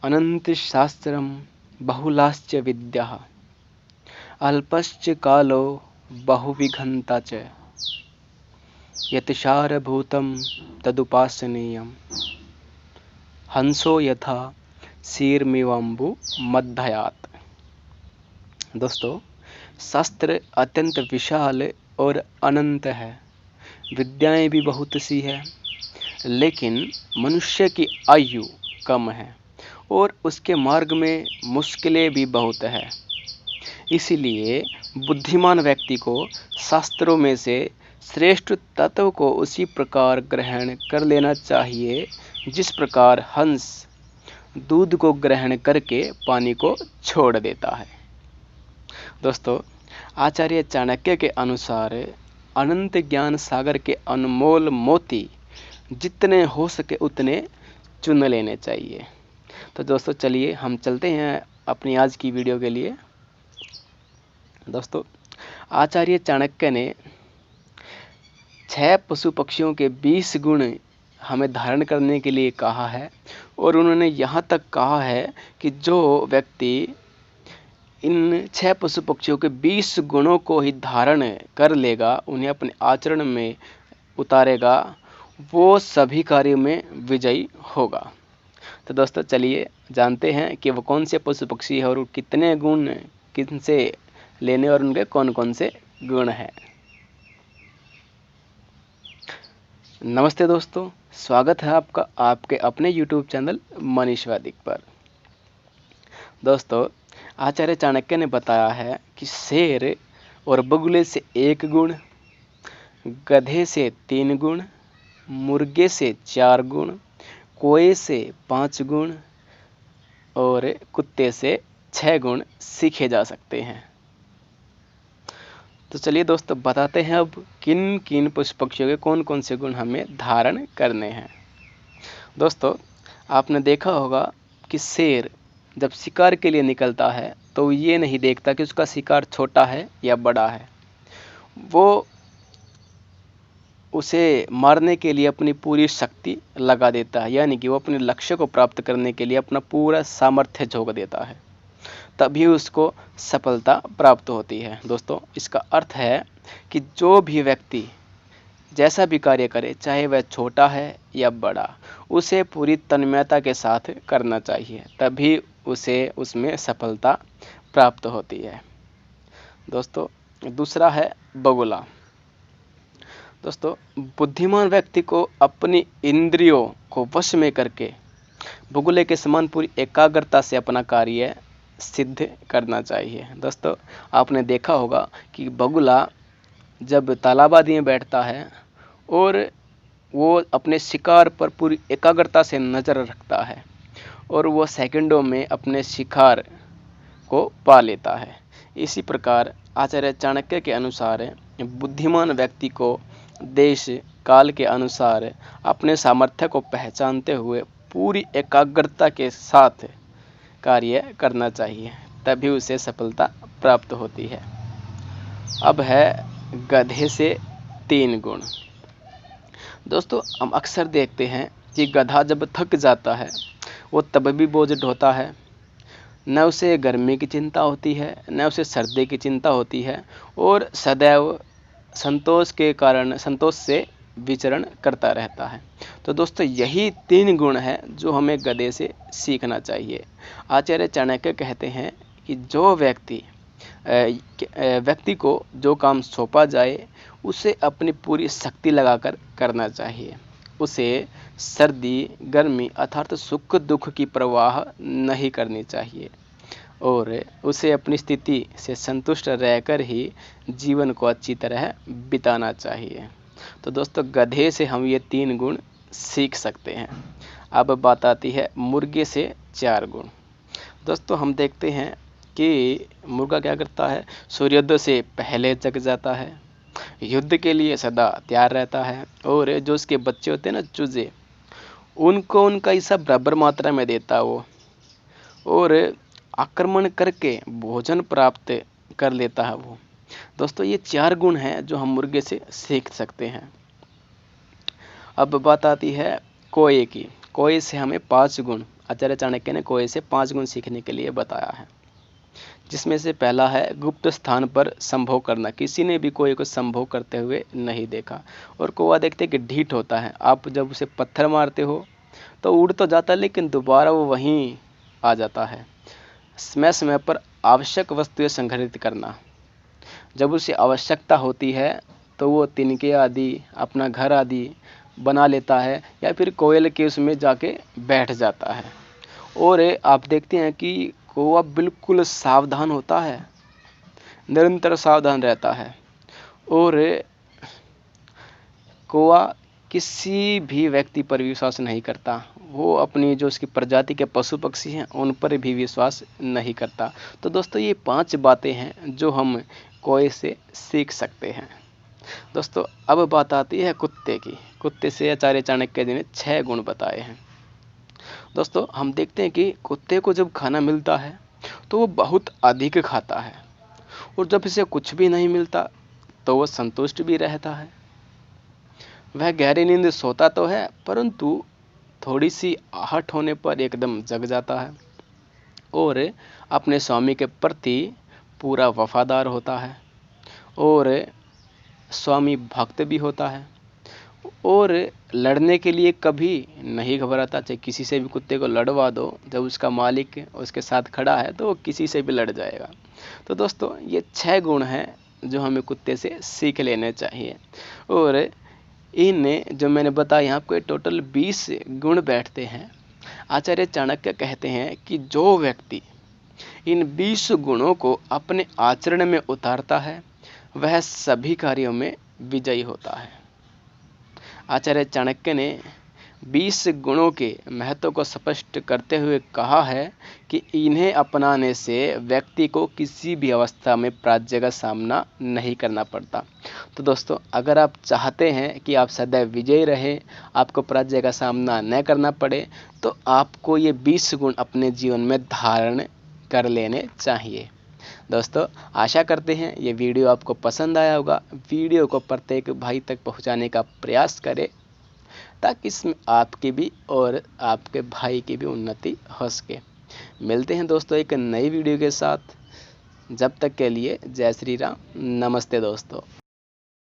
अनंत शास्त्रम बहुलाश्च विद्याः अल्पश्च कालो बहुविघ्नता च यत्सारभूतं तदुपासनीयम् हंसो यथा शीरमिवाम्बु मध्यात्। दोस्तों, शास्त्र अत्यंत विशाल और अनंत है। विद्याएं भी बहुत सी है, लेकिन मनुष्य की आयु कम है और उसके मार्ग में मुश्किलें भी बहुत है। इसीलिए बुद्धिमान व्यक्ति को शास्त्रों में से श्रेष्ठ तत्व को उसी प्रकार ग्रहण कर लेना चाहिए जिस प्रकार हंस दूध को ग्रहण करके पानी को छोड़ देता है। दोस्तों, आचार्य चाणक्य के अनुसार अनंत ज्ञान सागर के अनमोल मोती जितने हो सके उतने चुन लेने चाहिए। तो दोस्तों, चलिए हम चलते हैं अपनी आज की वीडियो के लिए। दोस्तों, आचार्य चाणक्य ने 6 पशु पक्षियों के 20 गुण हमें धारण करने के लिए कहा है और उन्होंने यहाँ तक कहा है कि जो व्यक्ति इन 6 पशु पक्षियों के 20 गुणों को ही धारण कर लेगा, उन्हें अपने आचरण में उतारेगा, वो सभी कार्यों में विजयी होगा। तो दोस्तों, चलिए जानते हैं कि वो कौन से पशु पक्षी है और कितने गुण किनसे लेने और उनके कौन कौन से गुण हैं। नमस्ते दोस्तों, स्वागत है आपका आपके अपने YouTube चैनल मनीष वैदिक पर। दोस्तों, आचार्य चाणक्य ने बताया है कि शेर और बगुले से 1 गुण, गधे से 3 गुण, मुर्गे से 4 गुण, कोए से 5 गुण और कुत्ते से 6 गुण सीखे जा सकते हैं। तो चलिए दोस्तों, बताते हैं अब किन किन पशु पक्षियों के कौन कौन से गुण हमें धारण करने हैं। दोस्तों, आपने देखा होगा कि शेर जब शिकार के लिए निकलता है तो ये नहीं देखता कि उसका शिकार छोटा है या बड़ा है। वो उसे मारने के लिए अपनी पूरी शक्ति लगा देता है, यानी कि वो अपने लक्ष्य को प्राप्त करने के लिए अपना पूरा सामर्थ्य झोंक देता है, तभी उसको सफलता प्राप्त होती है। दोस्तों, इसका अर्थ है कि जो भी व्यक्ति जैसा भी कार्य करे, चाहे वह छोटा है या बड़ा, उसे पूरी तन्मयता के साथ करना चाहिए, तभी उसे उसमें सफलता प्राप्त होती है। दोस्तों, दूसरा है बगुला। दोस्तों, बुद्धिमान व्यक्ति को अपनी इंद्रियों को वश में करके बगुले के समान पूरी एकाग्रता से अपना कार्य सिद्ध करना चाहिए। दोस्तों, आपने देखा होगा कि बगुला जब तालाब आदि में बैठता है और वो अपने शिकार पर पूरी एकाग्रता से नज़र रखता है और वो सेकंडों में अपने शिकार को पा लेता है। इसी प्रकार आचार्य चाणक्य के अनुसार बुद्धिमान व्यक्ति को देश काल के अनुसार अपने सामर्थ्य को पहचानते हुए पूरी एकाग्रता के साथ कार्य करना चाहिए, तभी उसे सफलता प्राप्त होती है। अब है गधे से 3 गुण। दोस्तों, हम अक्सर देखते हैं कि गधा जब थक जाता है वो तब भी बोझ ढोता है। न उसे गर्मी की चिंता होती है, न उसे सर्दी की चिंता होती है और सदैव संतोष के कारण संतोष से विचरण करता रहता है। तो दोस्तों, यही 3 गुण हैं जो हमें गधे से सीखना चाहिए। आचार्य चाणक्य कहते हैं कि जो व्यक्ति को जो काम सौंपा जाए उसे अपनी पूरी शक्ति लगाकर करना चाहिए। उसे सर्दी गर्मी अर्थात सुख दुख की परवाह नहीं करनी चाहिए और उसे अपनी स्थिति से संतुष्ट रहकर ही जीवन को अच्छी तरह बिताना चाहिए। तो दोस्तों, गधे से हम ये 3 गुण सीख सकते हैं। अब बात आती है मुर्गे से 4 गुण। दोस्तों, हम देखते हैं कि मुर्गा क्या करता है, सूर्योदय से पहले जग जाता है, युद्ध के लिए सदा तैयार रहता है और जो उसके बच्चे होते हैं ना, चूजे, उनको उनका हिस्सा बराबर मात्रा में देता है वो, और आक्रमण करके भोजन प्राप्त कर लेता है वो। दोस्तों, ये 4 गुण हैं जो हम मुर्गे से सीख सकते हैं। अब बात आती है कोए की। कोए से हमें 5 गुण आचार्य चाणक्य ने कौवे से 5 गुण सीखने के लिए बताया है, जिसमें से पहला है गुप्त स्थान पर संभोग करना। किसी ने भी कौवे को संभोग करते हुए नहीं देखा। और कौवा देखते कि ढीठ होता है, आप जब उसे पत्थर मारते हो तो उड़ तो जाता है लेकिन दोबारा वो वहीं आ जाता है। समय समय पर आवश्यक वस्तुएं संग्रहित करना, जब उसे आवश्यकता होती है तो वो तिनके आदि, अपना घर आदि बना लेता है या फिर कोयल के उसमें जाके बैठ जाता है। और आप देखते हैं कि कौवा बिल्कुल सावधान होता है, निरंतर सावधान रहता है। और कौवा किसी भी व्यक्ति पर विश्वास नहीं करता, वो अपनी जो उसकी प्रजाति के पशु पक्षी हैं उन पर भी विश्वास नहीं करता। तो दोस्तों ये 5 बातें हैं जो हम कौवे से सीख सकते हैं। दोस्तों अब बात आती है कुत्ते की। कुत्ते से आचार्य चाणक्य जी ने 6 गुण बताए हैं। दोस्तों हम देखते हैं कि कुत्ते को जब खाना मिलता है तो वो बहुत अधिक खाता है, और जब इसे कुछ भी नहीं मिलता तो वो संतुष्ट भी रहता है। वह गहरी नींद सोता तो है, परंतु थोड़ी सी आहट होने पर एकदम जग जाता है, और अपने स्वामी के प्रति पूरा वफादार होता है, और स्वामी भक्त भी होता है, और लड़ने के लिए कभी नहीं घबराता। चाहे किसी से भी कुत्ते को लड़वा दो, जब उसका मालिक उसके साथ खड़ा है तो वो किसी से भी लड़ जाएगा। तो दोस्तों ये 6 गुण हैं जो हमें कुत्ते से सीख लेने चाहिए। और इन जो मैंने बताया आपको टोटल 20 गुण बैठते हैं। आचार्य चाणक्य कहते हैं कि जो व्यक्ति इन 20 गुणों को अपने आचरण में उतारता है वह सभी कार्यों में विजयी होता है। आचार्य चाणक्य ने 20 गुणों के महत्व को स्पष्ट करते हुए कहा है कि इन्हें अपनाने से व्यक्ति को किसी भी अवस्था में पराजय का सामना नहीं करना पड़ता। तो दोस्तों अगर आप चाहते हैं कि आप सदैव विजयी रहें, आपको पराजय का सामना न करना पड़े, तो आपको ये 20 गुण अपने जीवन में धारण कर लेने चाहिए। दोस्तों आशा करते हैं ये वीडियो आपको पसंद आया होगा। वीडियो को प्रत्येक भाई तक पहुंचाने का प्रयास करें ताकि इसमें आपकी भी और आपके भाई की भी उन्नति हो सके। मिलते हैं दोस्तों एक नई वीडियो के साथ। जब तक के लिए जय श्री राम, नमस्ते दोस्तों।